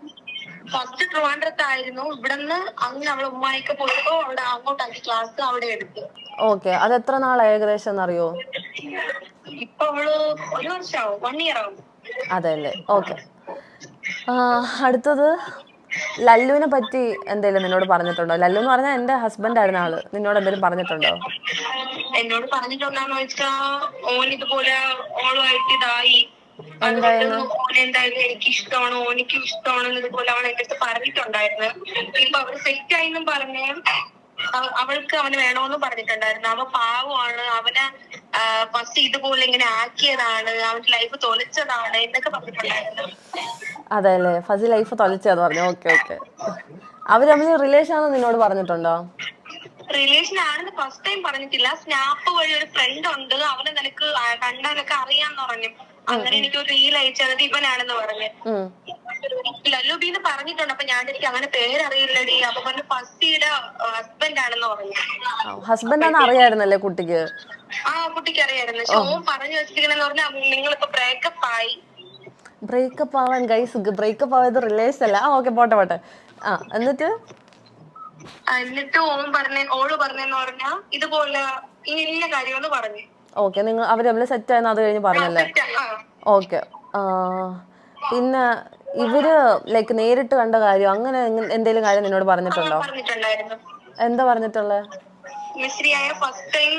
ഫസ്റ്റ് ട്രിവാൻഡ്രത്തായിരുന്നു. ഇവിടുന്ന് അങ്ങ് അവളെ ഉമ്മായിക്ക് പോയപ്പോ അവിടെ അങ്ങോട്ട് ക്ലാസ് അവിടെ എടുത്തു. ഓക്കെ, അത് എത്ര നാളായി ഏകദേശം എന്നറിയോ? ഇപ്പൊ അവള് 1 വർഷമാവും, 1 ഇയർ ആവും. അതെല്ലേ, ഓക്കെ. അടുത്തത്, ലല്ലുവിനെ പറ്റി എന്തെങ്കിലും നിന്നോട് പറഞ്ഞിട്ടുണ്ടോ? ലല്ലു എന്ന് പറഞ്ഞാൽ എന്റെ ഹസ്ബൻഡ് ആയിരുന്ന ആള്, നിന്നോട് എന്തെങ്കിലും പറഞ്ഞിട്ടുണ്ടോ? എന്നോട് പറഞ്ഞിട്ടുണ്ടാന്ന് വെച്ചാ ഓനിതുപോലെ ഓളുമായിട്ട് ഇതായി, എന്തായാലും എനിക്ക് ഇഷ്ടമാണ്, ഓനിക്ക് ഇഷ്ടമാണ് ഇതുപോലെ അവൻ എന്റെ അടുത്ത് പറഞ്ഞിട്ടുണ്ടായിരുന്നു. ഇപ്പൊ അവര് സെറ്റ് ആയിന്നും പറഞ്ഞ് അവൾക്ക് അവന് വേണോന്ന് പറഞ്ഞിട്ടുണ്ടായിരുന്നു. അവൻ പാവമാണ്, അവനെ ഫസ്റ്റ് ഇതുപോലെ ഇങ്ങനെ ആക്കിയതാണ്, അവന്റെ ലൈഫ് തൊലച്ചതാണ് എന്നൊക്കെ പറഞ്ഞിട്ടുണ്ടായിരുന്നു. അതെല്ലേ, ഫസ്റ്റ് ലൈഫ് തൊലച്ചതെന്ന് പറഞ്ഞു. Okay okay. അവര് തമ്മിൽ റിലേഷൻ ആണെന്ന് നിന്നോട് പറഞ്ഞിട്ടുണ്ടോ? റിലേഷൻ ആണെന്ന് ഫസ്റ്റ് ടൈം പറഞ്ഞിട്ടില്ല. സ്നാപ്പ് വഴി ഒരു ഫ്രണ്ട് ഉണ്ട്, അവനെ നിനക്ക് കണ്ടാലൊക്കെ അറിയാന്ന് പറഞ്ഞു. അങ്ങനെ എനിക്ക് ഒരു റീൽ അയച്ചത് ഇവനാണെന്ന് പറഞ്ഞു. ലല്ലൂബിന്ന് പറഞ്ഞിട്ടുണ്ട്. അപ്പൊ ഞാൻ എനിക്ക് അങ്ങനെ പേരറിയില്ലടി. അപ്പൊ പറഞ്ഞു ഫസ്റ്റിയുടെ ഹസ്ബൻഡ് ആണെന്ന് പറഞ്ഞു. ഹസ്ബൻഡ് ആണെന്ന് അറിയായിരുന്നല്ലേ കുട്ടിക്ക്? കുട്ടിക്ക് അറിയായിരുന്നു. പക്ഷെ ഓൻ പറഞ്ഞു വെച്ചിരിക്കണെന്ന് പറഞ്ഞാൽ നിങ്ങളിപ്പോ ബ്രേക്കപ്പ് ആയി. ബ്രേക്കപ്പ് ആവാൻ ഗൈസ്, ബ്രേക്കപ്പ് ആവാതെ റിലേഷൻ അല്ല. ഓക്കെ, പോട്ടെ. എന്നിട്ട് ഓള് പറഞ്ഞെന്ന് പറഞ്ഞാ ഇതുപോലെ ഇന്ന കാര്യമെന്ന് പറഞ്ഞു. ഓക്കെ, നിങ്ങൾ അവര് തമ്മിൽ സെറ്റ് ആയെന്ന് അത് കഴിഞ്ഞ് പറഞ്ഞല്ലേ? ഓക്കെ. പിന്നെ ഇവര് ലൈക്ക് നേരിട്ട് കണ്ട കാര്യം, അങ്ങനെ എന്തെങ്കിലും കാര്യം നിന്നോട് പറഞ്ഞിട്ടുണ്ടോ? എന്താ പറഞ്ഞിട്ടുള്ളത്? മിസ്രിയായ ഫസ്റ്റ് ടൈം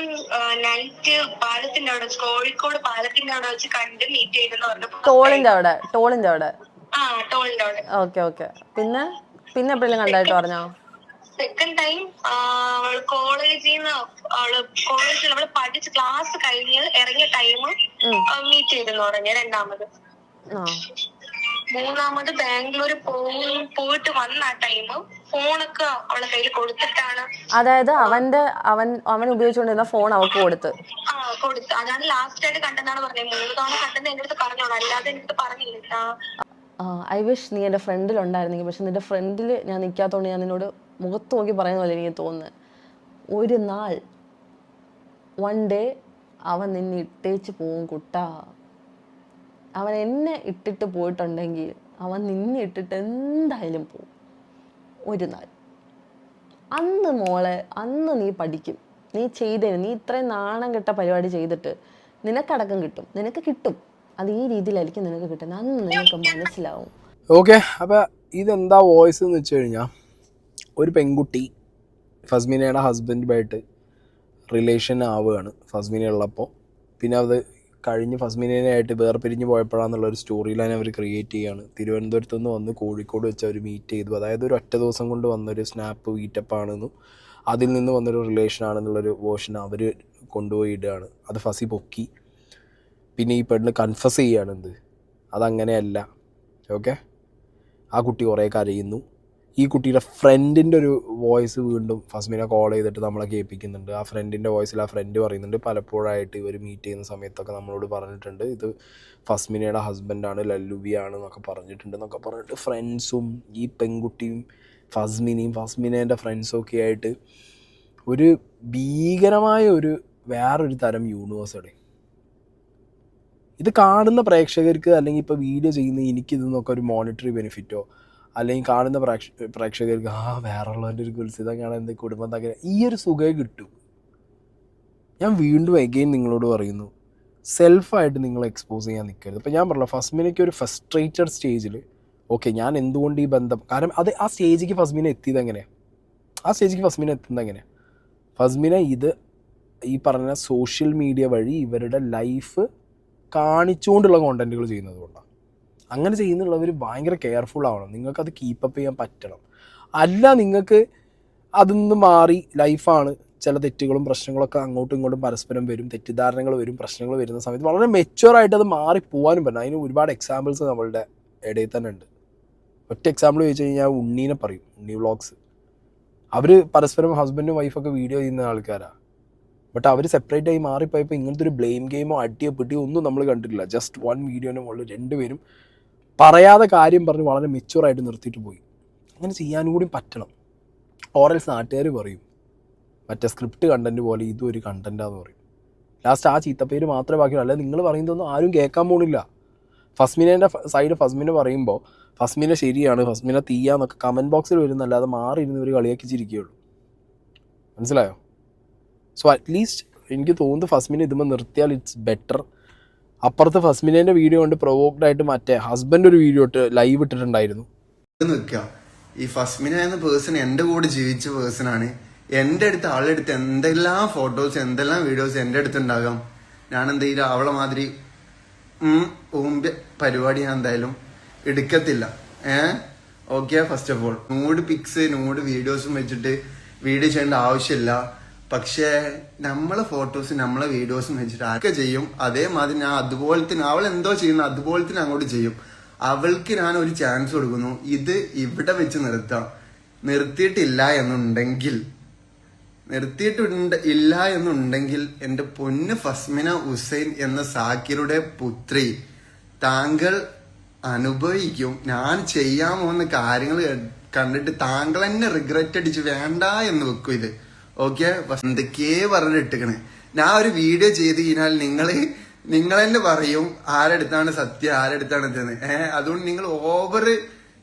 നൈറ്റ് പാലത്തിന്റെ അവിടെ, കോഴിക്കോട് പാലത്തിന്റെ അവിടെ വെച്ച് കണ്ട് മീറ്റ് ചെയ്തെന്ന് പറഞ്ഞു. ടോളിന്റെ അവിടെ? ടോളിന്റെ അവിടെ. ഓക്കെ. പിന്നെ എപ്പോഴെങ്കിലും കണ്ടായിട്ട് പറഞ്ഞോ? സെക്കൻഡ് ടൈം കോളേജിൽ അവള് പഠിച്ച് ക്ലാസ് കഴിഞ്ഞ് ഇറങ്ങിയ ടൈം മീറ്റ് ചെയ്തെന്ന് പറഞ്ഞു. രണ്ടാമത്. മൂന്നാമത് ബാംഗ്ലൂര് പോയിട്ട് വന്ന ആ ടൈം ഫോണൊക്കെ അവളെ കയ്യിൽ കൊടുത്തിട്ടാണ്. അതായത് അവൻ ഉപയോഗിച്ചുകൊണ്ടിരുന്ന ഫോൺ അവൾക്ക് കൊടുത്ത്. അതാണ് ലാസ്റ്റ് ആയിട്ട് കണ്ടെന്നാണ് പറഞ്ഞത്. 3 തവണ കണ്ടെന്ന് എന്റെ അടുത്ത് പറഞ്ഞോളൂ, അല്ലാതെ എന്റെ അടുത്ത് പറഞ്ഞില്ല. ഐ വിഷ് നീ എൻ്റെ ഫ്രണ്ടിൽ ഉണ്ടായിരുന്നെങ്കിൽ. പക്ഷെ നിന്റെ ഫ്രണ്ടിൽ ഞാൻ നിൽക്കാത്തതുകൊണ്ട് ഞാൻ നിന്നോട് മുഖത്ത് നോക്കി പറയുന്ന പോലെ എനിക്ക് തോന്നുന്നത്. ഒരു നാൾ, 1 day അവൻ നിന്നെ ഇട്ടേച്ച് പോവും കുട്ടാ. അവൻ എന്നെ ഇട്ടിട്ട് പോയിട്ടുണ്ടെങ്കിൽ അവൻ നിന്നെ ഇട്ടിട്ട് എന്തായാലും പോവും ഒരു നാൾ. അന്ന് മോളെ, അന്ന് നീ പഠിക്കും. നീ ചെയ്തേന്, നീ ഇത്രയും നാണം കെട്ട പരിപാടി ചെയ്തിട്ട് നിനക്കടക്കം കിട്ടും, നിനക്ക് കിട്ടും. അത് ഈ രീതിയിലായിരിക്കും നിനക്ക് കിട്ടുന്നത്. അന്ന് നിനക്ക് മനസ്സിലാവും. ഓക്കെ, അപ്പോൾ ഇതെന്താ വോയിസ് എന്ന് വെച്ച് കഴിഞ്ഞാൽ, ഒരു പെൺകുട്ടി ഫസ്മിനയുടെ ഹസ്ബൻഡുമായിട്ട് റിലേഷൻ ആവുകയാണ് ഫസ്മിന ഉള്ളപ്പോൾ. പിന്നെ അത് കഴിഞ്ഞ് ഫസ്മിനായിട്ട് വേർപിരിഞ്ഞ് പോയപ്പോഴാണെന്നുള്ളൊരു സ്റ്റോറി ലൈൻ അവർ ക്രിയേറ്റ് ചെയ്യുകയാണ്. തിരുവനന്തപുരത്ത് നിന്ന് വന്ന് കോഴിക്കോട് വെച്ച് അവർ മീറ്റ് ചെയ്തു. അതായത് ഒരു ഒറ്റ ദിവസം കൊണ്ട് വന്നൊരു സ്നാപ്പ് വീറ്റപ്പാണെന്നും അതിൽ നിന്ന് വന്നൊരു റിലേഷനാണെന്നുള്ളൊരു വേർഷൻ അവർ കൊണ്ടുപോയി ഇടുകയാണ്. അത് ഫസി പൊക്കി. പിന്നെ ഈ പെണ്ണ് കൺഫസ് ചെയ്യുകയാണ് എന്ത് അതങ്ങനെയല്ല. ഓക്കെ, ആ കുട്ടി കുറേ കരയുന്നു. ഈ കുട്ടിയുടെ ഫ്രണ്ടിൻ്റെ ഒരു വോയിസ് വീണ്ടും ഫസ്മിനെ കോൾ ചെയ്തിട്ട് നമ്മളെ കേൾപ്പിക്കുന്നുണ്ട്. ആ ഫ്രണ്ടിൻ്റെ വോയിസിൽ ആ ഫ്രണ്ട് പറയുന്നുണ്ട്, പലപ്പോഴായിട്ട് ഇവർ മീറ്റ് ചെയ്യുന്ന സമയത്തൊക്കെ നമ്മളോട് പറഞ്ഞിട്ടുണ്ട് ഇത് ഫസ്മിനയുടെ ഹസ്ബൻഡാണ്, ലല്ലുവിയാണ് എന്നൊക്കെ പറഞ്ഞിട്ട് ഫ്രണ്ട്സും ഈ പെൺകുട്ടിയും ഫസ്മിനേൻ്റെ ഫ്രണ്ട്സും ഒക്കെ ആയിട്ട് ഒരു ഭീകരമായ ഒരു വേറൊരു തരം യൂണിവേഴ്സാണ്. ഇത് കാണുന്ന പ്രേക്ഷകർക്ക്, അല്ലെങ്കിൽ ഇപ്പോൾ വീഡിയോ ചെയ്യുന്ന എനിക്കിതെന്നൊക്കെ ഒരു മോണിറ്ററി ബെനിഫിറ്റോ, അല്ലെങ്കിൽ കാണുന്ന പ്രേക്ഷകർക്ക് വേറെ ഉള്ളവൻ്റെ ഒരു കുൽസിതം കാണാൻ എന്ത് കുടുംബം തങ്ങനെ ഈ ഒരു സുഖമേ കിട്ടും. ഞാൻ വീണ്ടും എഗെയിൻ നിങ്ങളോട് പറയുന്നു, സെൽഫായിട്ട് നിങ്ങൾ എക്സ്പോസ് ചെയ്യാൻ നിൽക്കരുത്. ഇപ്പോൾ ഞാൻ പറഞ്ഞല്ലോ, ഫസ്മിനയ്ക്ക് ഒരു ഫ്രസ്ട്രേറ്റഡ് സ്റ്റേജിൽ ഓക്കെ ഞാൻ എന്തുകൊണ്ട് ഈ ബന്ധം, കാരണം അത് ആ സ്റ്റേജിക്ക് ഫസ്മിന എത്തിയത് എങ്ങനെയാണ്, ഫസ്മിന ഇത് ഈ പറഞ്ഞ സോഷ്യൽ മീഡിയ വഴി ഇവരുടെ ലൈഫ് കാണിച്ചുകൊണ്ടുള്ള കോണ്ടൻറ്റുകൾ ചെയ്യുന്നത് കൊണ്ടാണ്. അങ്ങനെ ചെയ്യുന്നുള്ളവർ ഭയങ്കര കെയർഫുൾ ആവണം. നിങ്ങൾക്കത് കീപ്പപ്പ് ചെയ്യാൻ പറ്റണം. അല്ല നിങ്ങൾക്ക് അതിൽ നിന്ന് മാറി ലൈഫാണ്, ചില തെറ്റുകളും പ്രശ്നങ്ങളൊക്കെ അങ്ങോട്ടും ഇങ്ങോട്ടും പരസ്പരം വരും, തെറ്റിദ്ധാരണകൾ വരും, പ്രശ്നങ്ങൾ വരുന്ന സമയത്ത് വളരെ മെച്യൂറായിട്ട് അത് മാറി പോകാനും പറ്റും. അതിന് ഒരുപാട് എക്സാമ്പിൾസ് നമ്മളുടെ ഇടയിൽ തന്നെ ഉണ്ട്. ഒറ്റ എക്സാമ്പിൾ ചോദിച്ചു കഴിഞ്ഞാൽ ഉണ്ണീനെ പറയും, ഉണ്ണി വ്ളോഗ്സ്. അവർ പരസ്പരം ഹസ്ബൻഡും വൈഫൊക്കെ വീഡിയോ ചെയ്യുന്ന ആൾക്കാരാണ്. ബട്ട് അവർ സെപ്പറേറ്റ് ആയി മാറിപ്പോയപ്പോൾ ഇങ്ങനത്തെ ഒരു ബ്ലെയിം ഗെയിമോ അടിയോ പിടിയോ ഒന്നും നമ്മൾ കണ്ടിട്ടില്ല. ജസ്റ്റ് വൺ വീഡിയോൻ്റെ മുകളിൽ രണ്ടുപേരും പറയാതെ കാര്യം പറഞ്ഞ് വളരെ മെച്യൂറായിട്ട് നിർത്തിയിട്ട് പോയി. അങ്ങനെ ചെയ്യാനും കൂടി പറ്റണം. ഓറൽസ് നാട്ടുകാർ പറയും മറ്റേ സ്ക്രിപ്റ്റ് കണ്ടൻറ്റ് പോലെ ഇതും ഒരു കണ്ടൻറ്റാന്ന് പറയും. ലാസ്റ്റ് ആ ചീത്തപ്പേര് മാത്രമേ ബാക്കിയുള്ളൂ. അല്ലെങ്കിൽ നിങ്ങൾ പറയുന്നതൊന്നും ആരും കേൾക്കാൻ പോണില്ല. ഫസ്മിനേൻ്റെ സൈഡ് ഫസ്മിന പറയുമ്പോൾ ഫസ്മിന ശരിയാണ്, ഫസ്മിന തീയാന്നൊക്കെ കമൻറ്റ് ബോക്സിൽ വരുന്നല്ലാതെ മാറി ഇരുന്ന് ഇവർ കളിയാക്കി ചിരിക്കുകയുള്ളൂ. മനസ്സിലായോ? സോ അറ്റ്ലീസ്റ്റ് എനിക്ക് തോന്നുന്നു ഫസ്മിന ഇതുമ്പോൾ നിർത്തിയാൽ ഇറ്റ്സ് ബെറ്റർ. അപ്പുറത്ത് ഫസ്മിനേൻ്റെ വീഡിയോ കൊണ്ട് പ്രൊവോക്ഡ് ആയിട്ട് മറ്റേ ഹസ്ബൻഡ് ഒരു വീഡിയോ ഇട്ട് ലൈവ് ഇട്ടിട്ടുണ്ടായിരുന്നു. ഈ ഫസ്മിന എന്ന പേഴ്സൺ എൻ്റെ കൂടെ ജീവിച്ച പേഴ്സണാണ്. എൻ്റെ അടുത്ത് ആളെടുത്ത് എന്തെല്ലാം ഫോട്ടോസ് എന്തെല്ലാം വീഡിയോസ് എൻ്റെ അടുത്ത് ഉണ്ടാകാം. ഞാൻ എന്തെങ്കിലും അവളെ മാതിരി പരിപാടി ഞാൻ എന്തായാലും എടുക്കത്തില്ല. Okay, first of all nude pics nude വീഡിയോസും വെച്ചിട്ട് വീഡിയോ ചെയ്യേണ്ട ആവശ്യമില്ല. പക്ഷേ നമ്മളെ ഫോട്ടോസ് നമ്മളെ വീഡിയോസും വെച്ചിട്ട് ആരൊക്കെ ചെയ്യും അതേമാതിരി ഞാൻ അതുപോലെ തന്നെ അവൾ എന്തോ ചെയ്യുന്നു അതുപോലെ തന്നെ അങ്ങോട്ട് ചെയ്യും. അവൾക്ക് ഞാൻ ഒരു ചാൻസ് കൊടുക്കുന്നു. ഇത് ഇവിടെ വെച്ച് നിർത്തിയിട്ടില്ല എന്നുണ്ടെങ്കിൽ എന്റെ പൊന്ന് ഫസ്മിന ഹുസൈൻ എന്ന സാക്കിറുടെ പുത്രി താങ്കൾ അനുഭവിക്കും. ഞാൻ ചെയ്യാൻ പോകുന്ന കാര്യങ്ങൾ കണ്ടിട്ട് താങ്കൾ തന്നെ റിഗ്രറ്റ് അടിച്ച് വേണ്ട എന്ന് വെക്കും. ഇത് ഓക്കെ, എന്തൊക്കെ പറഞ്ഞിട്ടിക്കണേ. ഞാൻ ഒരു വീഡിയോ ചെയ്ത് കഴിഞ്ഞാൽ നിങ്ങൾ തന്നെ പറയും ആരെടുത്താണ് സത്യം ആരെടുത്താണ് ഇതെന്ന്. അതുകൊണ്ട് നിങ്ങൾ ഓവർ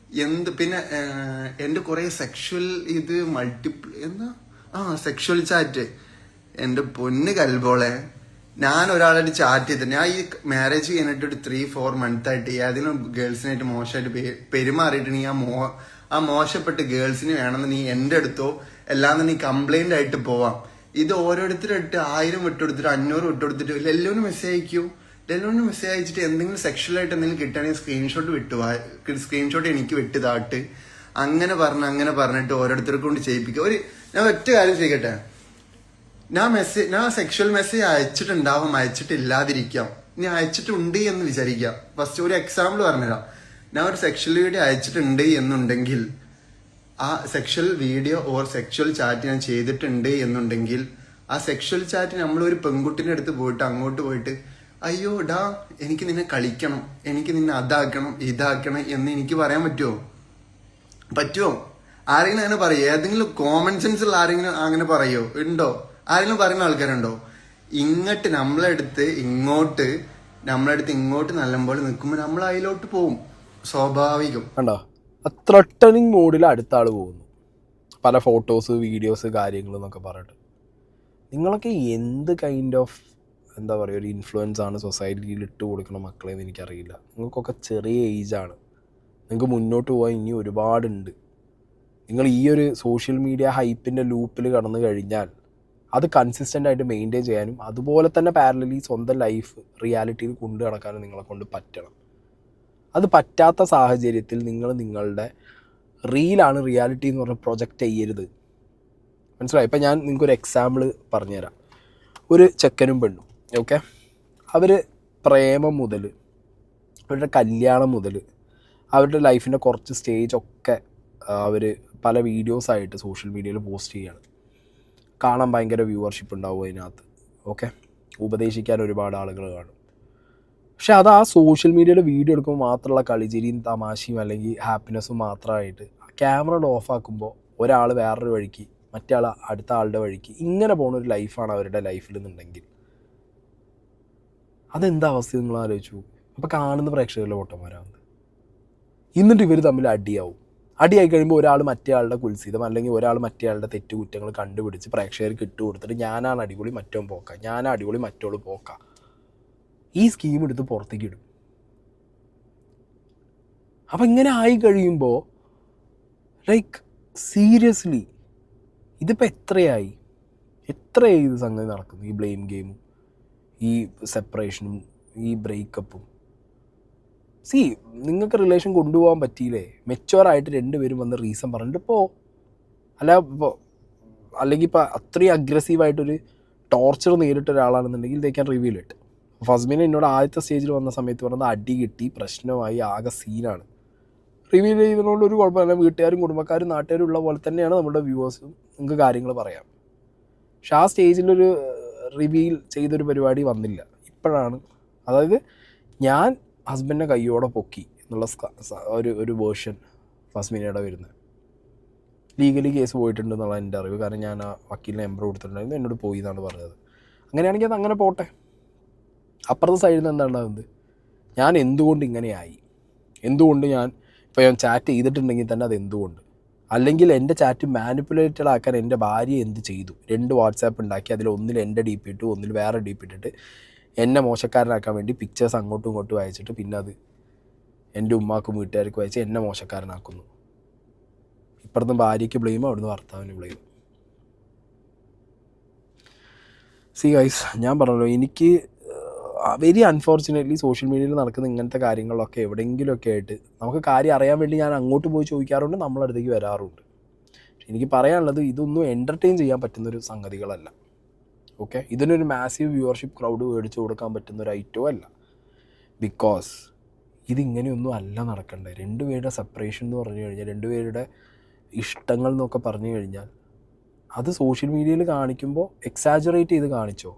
പിന്നെ എന്റെ കുറെ സെക്ഷൽ ഇത് സെക്ഷൽ ചാറ്റ് എന്റെ പൊന്ന് കൽബോളെ. ഞാൻ ഒരാളായിട്ട് ചാറ്റ് ചെയ്തിട്ട് ഞാൻ ഈ മാരേജ് കഴിഞ്ഞിട്ട് ഒരു 3-4 month ആയിട്ട് ഏതെങ്കിലും ഗേൾസിനായിട്ട് മോശമായിട്ട് പെരുമാറിയിട്ടുണ്ടെങ്കിൽ ആ മോശപ്പെട്ട ഗേൾസിന് വേണമെന്ന് നീ എന്റെ അടുത്തോ അല്ലാന്ന് നീ കംപ്ലൈന്റ് ആയിട്ട് പോവാം. ഇത് ഓരോരുത്തരായിട്ട് 1000 വിട്ടുകൊടുത്തിട്ട് 500 വിട്ടുകൊടുത്തിട്ട് എല്ലാവരും മെസ്സേജ് അയക്കൂ. എല്ലാവരും മെസ്സേജ് അയച്ചിട്ട് എന്തെങ്കിലും സെക്ഷലായിട്ട് എന്തെങ്കിലും കിട്ടുകയാണെങ്കിൽ സ്ക്രീൻഷോട്ട് എനിക്ക് വിട്ടുതാട്ട് അങ്ങനെ പറഞ്ഞിട്ട് ഓരോരുത്തർക്ക് കൊണ്ട് ചെയ്യിപ്പിക്കുക. ഞാൻ ഒറ്റ കാര്യം ചെയ്യട്ടെ, ഞാൻ സെക്ഷൽ മെസ്സേജ് അയച്ചിട്ടില്ലാതിരിക്കാം, ഇനി അയച്ചിട്ടുണ്ട് എന്ന് വിചാരിക്കാം. ഫസ്റ്റ് ഒരു എക്സാമ്പിൾ പറഞ്ഞുതരാം. ഞാൻ ഒരു സെക്ഷൽ വീഡിയോ അയച്ചിട്ടുണ്ട് എന്നുണ്ടെങ്കിൽ ആ sexual video or sexual chat ഞാൻ ചെയ്തിട്ടുണ്ട് എന്നുണ്ടെങ്കിൽ ആ സെക്ഷൽ ചാറ്റ് നമ്മളൊരു പെൺകുട്ടിന്റെ അടുത്ത് പോയിട്ട് അങ്ങോട്ട് പോയിട്ട് അയ്യോ ഡാ എനിക്ക് നിന്നെ കളിക്കണം, എനിക്ക് നിന്നെ അതാക്കണം ഇതാക്കണം എന്ന് എനിക്ക് പറയാൻ പറ്റുമോ? ആരെങ്കിലും അങ്ങനെ പറയോ? ഏതെങ്കിലും കോമൺ സെൻസ് ഉള്ള ആരെങ്കിലും അങ്ങനെ പറയോ? ഉണ്ടോ? ആരെങ്കിലും പറയുന്ന ആൾക്കാരുണ്ടോ? നമ്മളെ അടുത്ത് ഇങ്ങോട്ട് നല്ലപോലെ നിൽക്കുമ്പോൾ നമ്മൾ അതിലോട്ട് പോവും. സ്വാഭാവികം. കണ്ടോ, ത്രട്ടനിങ് മോഡിൽ അടുത്ത ആൾ പോകുന്നു, പല ഫോട്ടോസ് വീഡിയോസ് കാര്യങ്ങൾ എന്നൊക്കെ പറഞ്ഞിട്ട്. നിങ്ങളൊക്കെ എന്ത് കൈൻഡ് ഓഫ് എന്താ പറയുക ഒരു ഇൻഫ്ലുവൻസ് ആണ് സൊസൈറ്റിയിൽ ഇട്ട് കൊടുക്കുന്ന മക്കളെന്ന് എനിക്കറിയില്ല. നിങ്ങൾക്കൊക്കെ ചെറിയ ഏജാണ്, നിങ്ങൾക്ക് മുന്നോട്ട് പോകാൻ ഇനി ഒരുപാടുണ്ട്. നിങ്ങൾ ഈ ഒരു സോഷ്യൽ മീഡിയ ഹൈപ്പിൻ്റെ ലൂപ്പിൽ കടന്നു കഴിഞ്ഞാൽ അത് കൺസിസ്റ്റൻ്റ് ആയിട്ട് മെയിൻറ്റെയിൻ ചെയ്യാനും അതുപോലെ തന്നെ പാരലലി സ്വന്തം ലൈഫ് റിയാലിറ്റിയിൽ കൊണ്ടു നടക്കാനും നിങ്ങളെ കൊണ്ട് പറ്റണം. അത് പറ്റാത്ത സാഹചര്യത്തിൽ നിങ്ങൾ നിങ്ങളുടെ റീലാണ് റിയാലിറ്റി എന്ന് പറഞ്ഞ് പ്രൊജക്റ്റ് ചെയ്യരുത്. മനസ്സിലായി? ഇപ്പം ഞാൻ നിങ്ങൾക്കൊരു എക്സാമ്പിൾ പറഞ്ഞുതരാം. ഒരു ചെക്കനും പെണ്ണും, ഓക്കെ, അവർ പ്രേമം മുതൽ അവരുടെ കല്യാണം മുതൽ അവരുടെ ലൈഫിൻ്റെ കുറച്ച് സ്റ്റേജൊക്കെ അവർ പല വീഡിയോസായിട്ട് സോഷ്യൽ മീഡിയയിൽ പോസ്റ്റ് ചെയ്യുകയാണ്. കാണാൻ ഭയങ്കര വ്യൂവർഷിപ്പ് ഉണ്ടാവും അതിനകത്ത്, ഓക്കെ, ഉപദേശിക്കാൻ ഒരുപാട് ആളുകൾ കാണും. പക്ഷെ അത് ആ സോഷ്യൽ മീഡിയയിൽ വീഡിയോ എടുക്കുമ്പോൾ മാത്രമുള്ള കളിചിരിയും തമാശയും അല്ലെങ്കിൽ ഹാപ്പിനെസ്സും മാത്രമായിട്ട് ക്യാമറ ഓഫ് ആക്കുമ്പോൾ ഒരാൾ വേറൊരു വഴിക്ക്, മറ്റേ ആൾ അടുത്ത ആളുടെ വഴിക്ക്, ഇങ്ങനെ പോകുന്ന ഒരു ലൈഫാണ് അവരുടെ ലൈഫിൽ എന്നുണ്ടെങ്കിൽ അതെന്താ അവസ്ഥ നിങ്ങൾ ആലോചിച്ചു? അപ്പോൾ കാണുന്ന പ്രേക്ഷകരിലെ ഓട്ടന്മാരാവുന്നത്. എന്നിട്ട് ഇവർ തമ്മിൽ അടിയാവും. അടിയായി കഴിയുമ്പോൾ ഒരാൾ മറ്റേ ആളുടെ കുൽസിതം അല്ലെങ്കിൽ ഒരാൾ മറ്റേ ആളുടെ തെറ്റുകുറ്റങ്ങൾ കണ്ടുപിടിച്ച് പ്രേക്ഷകർക്ക് ഇട്ട് കൊടുത്തിട്ട് ഞാനാണ് അടിപൊളി മറ്റോ പോക്കാം, ഞാനാണ് അടിപൊളി മറ്റോള് പോക്കാം, ഈ സ്കീം എടുത്ത് പുറത്തേക്ക് ഇടും. അപ്പം ഇങ്ങനെ ആയി കഴിയുമ്പോൾ ലൈക്ക് സീരിയസ്ലി ഇതിപ്പോൾ എത്രയായി ഇത് സംഗതി നടക്കുന്നു? ഈ ബ്ലെയിം ഗെയിമും ഈ സെപ്പറേഷനും ഈ ബ്രേക്കപ്പും. നിങ്ങൾക്ക് റിലേഷൻ കൊണ്ടുപോകാൻ പറ്റിയില്ലേ, മെച്ചുവറായിട്ട് രണ്ടുപേരും വന്ന് റീസൺ പറഞ്ഞിട്ട് ഇപ്പോൾ അല്ലെങ്കിൽ ഇപ്പോൾ അത്രയും അഗ്രസീവായിട്ടൊരു ടോർച്ചർ നേരിട്ട ഒരാളാണെന്നുണ്ടെങ്കിൽ ദേ ക്യാൻ റിവീൽ ഇറ്റ്. ഫസ്മിനെ എന്നോട് ആദ്യത്തെ സ്റ്റേജിൽ വന്ന സമയത്ത് പറഞ്ഞത് അടി കിട്ടി പ്രശ്നമായി ആകെ സീനാണ്. റിവീൽ ചെയ്തതുകൊണ്ട് ഒരു കുഴപ്പമില്ല, വീട്ടുകാരും കുടുംബക്കാരും നാട്ടുകാരും ഉള്ള പോലെ തന്നെയാണ് നമ്മുടെ വ്യൂവേഴ്സും, നിങ്ങൾക്ക് കാര്യങ്ങൾ പറയാം. പക്ഷെ ആ സ്റ്റേജിലൊരു റിവീൽ ചെയ്തൊരു പരിപാടി വന്നില്ല. ഇപ്പോഴാണ്, അതായത് ഞാൻ ഹസ്ബൻഡിനെ കയ്യോടെ പൊക്കി എന്നുള്ള ഒരു വേർഷൻ ഫസ്മിനയുടെ വരുന്നത്. ലീഗലി കേസ് പോയിട്ടുണ്ടെന്നുള്ള എൻ്റെ അറിവ്, കാരണം ഞാൻ ആ വക്കീലിനെ നമ്പർ കൊടുത്തിട്ടുണ്ടായിരുന്നു, എന്നോട് പോയി എന്നാണ് പറഞ്ഞത്. അങ്ങനെയാണെങ്കിൽ അത് അങ്ങനെ പോട്ടെ. അപ്പുറത്തെ സൈഡിൽ നിന്ന് എന്താ ഉണ്ടാകുന്നത്? ഞാൻ എന്തുകൊണ്ട് ഇങ്ങനെയായി, എന്തുകൊണ്ട് ഞാൻ ചാറ്റ് ചെയ്തിട്ടുണ്ടെങ്കിൽ തന്നെ അത് എന്തുകൊണ്ട്, അല്ലെങ്കിൽ എൻ്റെ ചാറ്റ് മാനിപ്പുലേറ്റഡ് ആക്കാൻ എൻ്റെ ഭാര്യ എന്ത് ചെയ്തു? 2 വാട്സാപ്പ് ഉണ്ടാക്കി, അതിൽ ഒന്നിൽ എൻ്റെ ഡി പി ഇട്ടു, ഒന്നിൽ വേറെ ഡി പി ഇട്ടിട്ട് എന്നെ മോശക്കാരനാക്കാൻ വേണ്ടി പിക്ചേഴ്സ് അങ്ങോട്ടും ഇങ്ങോട്ടും അയച്ചിട്ട് പിന്നെ അത് എൻ്റെ ഉമ്മാക്കും വീട്ടുകാർക്കും അയച്ച് എന്നെ മോശക്കാരനാക്കുന്നു. ഇപ്പുറത്തും ഭാര്യയ്ക്ക് ബ്ലെയിം, അവിടുന്ന് ഭർത്താവിന് ബ്ലെയിം. ഗൈസ്, ഞാൻ പറഞ്ഞല്ലോ, എനിക്ക് വെരി അൺഫോർച്ചുനേറ്റ്ലി സോഷ്യൽ മീഡിയയിൽ നടക്കുന്ന ഇങ്ങനത്തെ കാര്യങ്ങളിലൊക്കെ എവിടെയെങ്കിലുമൊക്കെ ആയിട്ട് നമുക്ക് കാര്യം അറിയാൻ വേണ്ടി ഞാൻ അങ്ങോട്ട് പോയി ചോദിക്കാറുണ്ട്, നമ്മളടുത്തേക്ക് വരാറുണ്ട്. എനിക്ക് പറയാനുള്ളത് ഇതൊന്നും എൻ്റർടൈൻ ചെയ്യാൻ പറ്റുന്നൊരു സംഗതികളല്ല, ഓക്കെ. ഇതിനൊരു മാസീവ് വ്യൂവർഷിപ്പ് ക്രൗഡ് മേടിച്ചു കൊടുക്കാൻ പറ്റുന്നൊരു ഐറ്റവും അല്ല. ബിക്കോസ് ഇതിങ്ങനെയൊന്നും അല്ല നടക്കേണ്ടത്. 2 പേരുടെ സെപ്പറേഷൻ എന്ന് പറഞ്ഞു കഴിഞ്ഞാൽ, 2 പേരുടെ ഇഷ്ടങ്ങൾ എന്നൊക്കെ പറഞ്ഞു കഴിഞ്ഞാൽ അത് സോഷ്യൽ മീഡിയയിൽ കാണിക്കുമ്പോൾ എക്സാജറേറ്റ് ചെയ്ത് കാണിച്ചോ.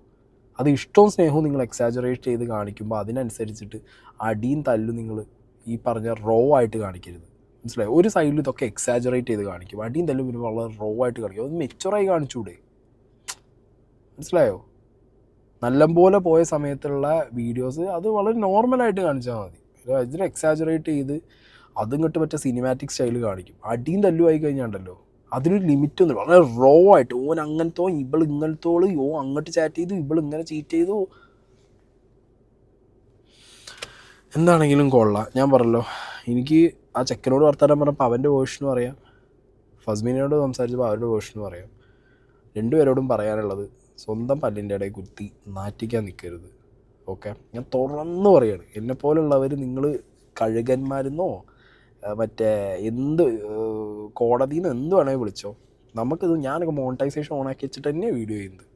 അത് ഇഷ്ടവും സ്നേഹവും നിങ്ങൾ എക്സാജറേറ്റ് ചെയ്ത് കാണിക്കുമ്പോൾ അതിനനുസരിച്ചിട്ട് അടിയും തല്ലും നിങ്ങൾ ഈ പറഞ്ഞ റോ ആയിട്ട് കാണിക്കരുത്. മനസ്സിലായോ? ഒരു സൈഡിൽ ഇതൊക്കെ എക്സാജറേറ്റ് ചെയ്ത് കാണിക്കും, അടിയും തല്ലും പിന്നെ വളരെ റോ ആയിട്ട് കാണിക്കും. അത് മെച്ചുവറായി കാണിച്ചൂടെ? മനസ്സിലായോ? നല്ലപോലെ പോയ സമയത്തുള്ള വീഡിയോസ് അത് വളരെ നോർമലായിട്ട് കാണിച്ചാൽ മതി. ഇതിന് എക്സാജറേറ്റ് ചെയ്ത് അതിങ്ങോട്ട് മറ്റേ സിനിമാറ്റിക് സ്റ്റൈൽ കാണിക്കും. അടിയും തല്ലും ആയി കഴിഞ്ഞാണ്ടല്ലോ അതിനൊരു ലിമിറ്റൊന്നും, വളരെ റോ ആയിട്ട് ഓൻ അങ്ങനത്തോ ഇവൾ ഇങ്ങനത്തോള്, അങ്ങോട്ട് ചാറ്റ് ചെയ്തു, ഇവൾ ഇങ്ങനെ ചീറ്റ് ചെയ്തു. എന്താണെങ്കിലും കൊള്ളാം. ഞാൻ പറഞ്ഞല്ലോ, എനിക്ക് ആ ചെക്കനോട് വർത്താനം പറഞ്ഞപ്പോൾ അവൻ്റെ വേർഷനും അറിയാം, ഫസ്മിനോട് സംസാരിച്ചപ്പോൾ അവരുടെ വേർഷനും അറിയാം. 2 പേരോടും പറയാനുള്ളത്, സ്വന്തം പല്ലിൻ്റെ ഇടയിൽ കുത്തി നാറ്റിക്കാൻ നിൽക്കരുത്, ഓക്കെ. ഞാൻ തുറന്നു പറയാണ്, എന്നെപ്പോലുള്ളവർ നിങ്ങൾ കഴുകന്മാരെന്നോ മറ്റേ എന്ത് കോടതിയിൽ നിന്ന് എന്ത് വേണമെങ്കിൽ വിളിച്ചോ, നമുക്കിത് ഞാനൊക്കെ മോണിറ്റൈസേഷൻ ഓണാക്കി വെച്ചിട്ട് തന്നെ വീഡിയോ ചെയ്യുന്നത്.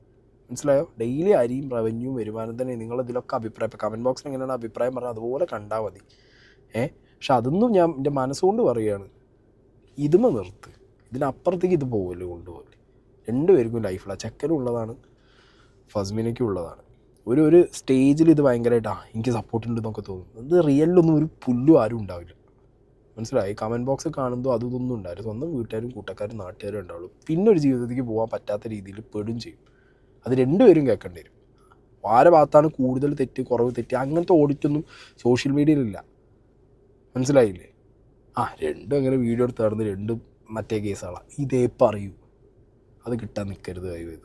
മനസ്സിലായോ? ഡെയിലി അരിയും റവന്യൂ വരുമാനം തന്നെ നിങ്ങളിതിലൊക്കെ അഭിപ്രായം, ഇപ്പോൾ കമൻറ്റ് ബോക്സിൽ എങ്ങനെയാണ് അഭിപ്രായം പറഞ്ഞാൽ അതുപോലെ കണ്ടാൽ മതി. പക്ഷെ അതൊന്നും ഞാൻ എൻ്റെ മനസ്സുകൊണ്ട് പറയുകയാണ്, ഇതുമ നിർത്ത്, ഇതിനപ്പുറത്തേക്ക് ഇത് പോകല്ലോ, കൊണ്ടുപോകല്ലേ. 2 പേർക്കും ലൈഫിലാണ്, ചെക്കനും ഉള്ളതാണ് ഫസ്മിനയ്ക്കും ഉള്ളതാണ്. ഒരു സ്റ്റേജിൽ ഇത് ഭയങ്കരമായിട്ട് എനിക്ക് സപ്പോർട്ടുണ്ടെന്നൊക്കെ തോന്നും. ഇത് റിയലിലൊന്നും ഒരു പുല്ലും ആരും ഉണ്ടാവില്ല. മനസ്സിലായി? കമൻറ്റ് ബോക്സ് കാണുമ്പോൾ അതൊന്നും ഉണ്ടാവില്ല. സ്വന്തം വീട്ടുകാരും കൂട്ടക്കാരും നാട്ടുകാരും ഉണ്ടാവുള്ളൂ. പിന്നെ ഒരു ജീവിതത്തിലേക്ക് പോകാൻ പറ്റാത്ത രീതിയിൽ പെടും ചെയ്യും. അത് 2 പേരും കേൾക്കേണ്ടി വരും. ആരെ ഭാഗത്താണ് കൂടുതൽ തെറ്റ് കുറവ് തെറ്റ് അങ്ങനത്തെ ഓഡിറ്റൊന്നും സോഷ്യൽ മീഡിയയിലില്ല. മനസ്സിലായില്ലേ? രണ്ടും അങ്ങനെ വീഡിയോ എടുത്ത് നടന്ന് രണ്ടും മറ്റേ കേസുകളാണ്. ഇതേ പറയൂ, അത് കിട്ടാൻ നിൽക്കരുത്. കഴിവ്